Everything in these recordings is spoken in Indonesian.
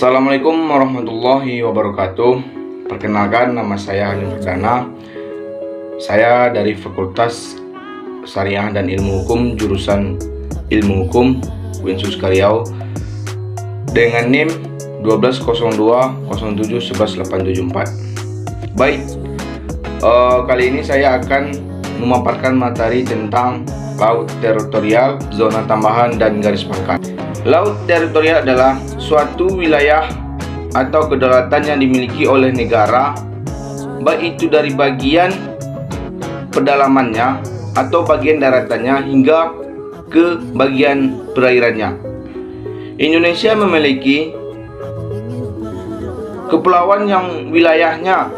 Assalamualaikum warahmatullahi wabarakatuh. Perkenalkan, nama saya Halim Perdana. Saya dari Fakultas Syariah dan Ilmu Hukum, jurusan Ilmu Hukum Uinsus Karyau, dengan NIM 1202071174. Baik, kali ini saya akan memaparkan materi tentang laut teritorial, zona tambahan, dan garis pangkat. Laut teritorial adalah suatu wilayah atau kedaulatan yang dimiliki oleh negara, baik itu dari bagian pedalamannya atau bagian daratannya hingga ke bagian perairannya. Indonesia memiliki kepulauan yang wilayahnya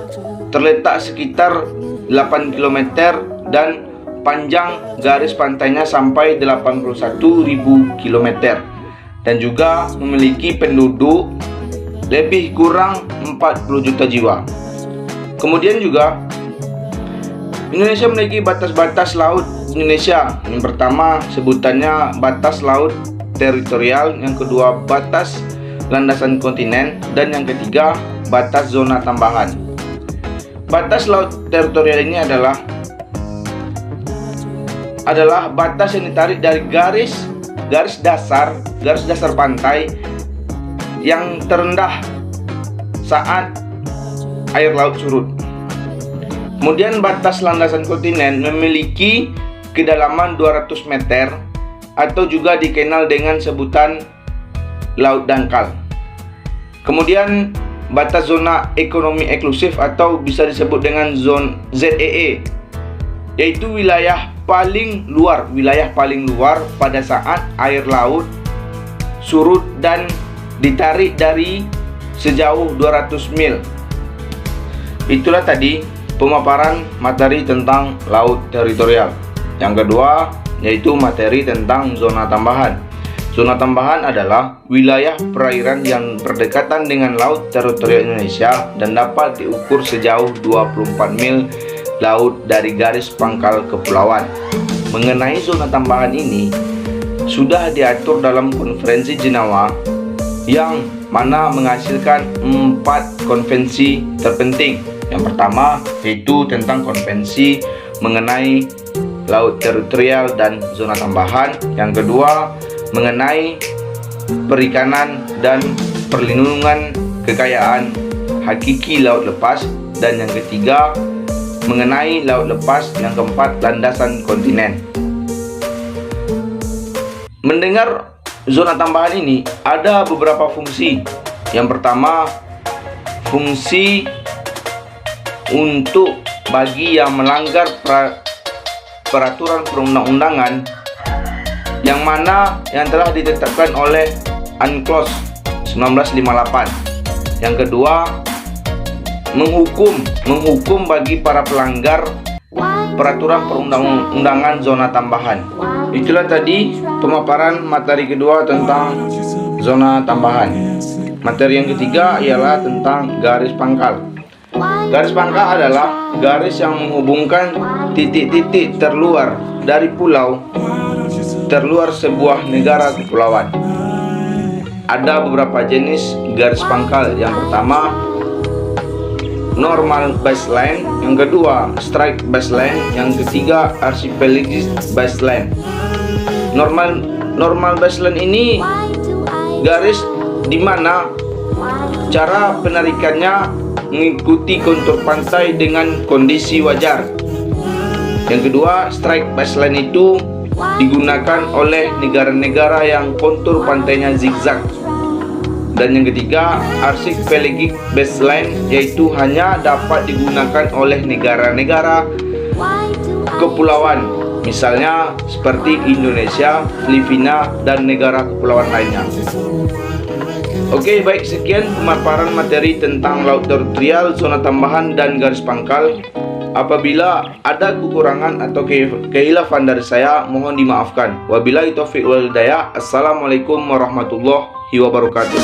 terletak sekitar 8 km dan panjang garis pantainya sampai 81.000 km, dan juga memiliki penduduk lebih kurang 40 juta jiwa. Kemudian juga Indonesia memiliki batas-batas laut Indonesia. Yang pertama sebutannya batas laut teritorial, yang kedua batas landasan kontinen, dan yang ketiga batas zona tambahan. Batas laut teritorial ini adalah batas yang ditarik dari garis dasar pantai yang terendah saat air laut surut. Kemudian batas landasan kontinen memiliki kedalaman 200 meter atau juga dikenal dengan sebutan laut dangkal. Kemudian batas zona ekonomi eksklusif atau bisa disebut dengan zona ZEE, yaitu wilayah paling luar pada saat air laut surut dan ditarik dari sejauh 200 mil. Itulah tadi pemaparan materi tentang laut teritorial. Yang kedua yaitu materi tentang zona tambahan. Zona tambahan adalah wilayah perairan yang berdekatan dengan laut teritorial Indonesia dan dapat diukur sejauh 24 mil laut dari garis pangkal kepulauan. Mengenai zona tambahan ini sudah diatur dalam Konferensi Jenewa yang mana menghasilkan 4 konvensi terpenting. Yang pertama yaitu tentang konvensi mengenai laut teritorial dan zona tambahan. Yang kedua mengenai perikanan dan perlindungan kekayaan hakiki laut lepas, dan yang ketiga mengenai laut lepas, yang keempat landasan kontinen. Mendengar zona tambahan ini ada beberapa fungsi. Yang pertama, fungsi untuk bagi yang melanggar peraturan perundang-undangan yang mana yang telah ditetapkan oleh UNCLOS 1958. Yang kedua, menghukum bagi para pelanggar peraturan perundang-undangan zona tambahan. Itulah tadi pemaparan materi kedua tentang zona tambahan. Materi yang ketiga ialah tentang garis pangkal. Garis pangkal adalah garis yang menghubungkan titik-titik terluar dari pulau terluar sebuah negara kepulauan. Ada beberapa jenis garis pangkal. Yang pertama normal baseline, yang kedua strike baseline, yang ketiga archipelagic baseline. Normal baseline ini garis di mana cara penarikannya mengikuti kontur pantai dengan kondisi wajar. Yang kedua strike baseline itu digunakan oleh negara-negara yang kontur pantainya zigzag. Dan yang ketiga archipelagic baseline, yaitu hanya dapat digunakan oleh negara-negara kepulauan, misalnya seperti Indonesia, Filipina, dan negara kepulauan lainnya. Oke, baik, sekian pemaparan materi tentang laut teritorial, zona tambahan, dan garis pangkal. Apabila ada kekurangan atau kehilafan dari saya, mohon dimaafkan. Wabillahi taufiq wal hidayah. Assalamualaikum warahmatullahi wabarakatuh.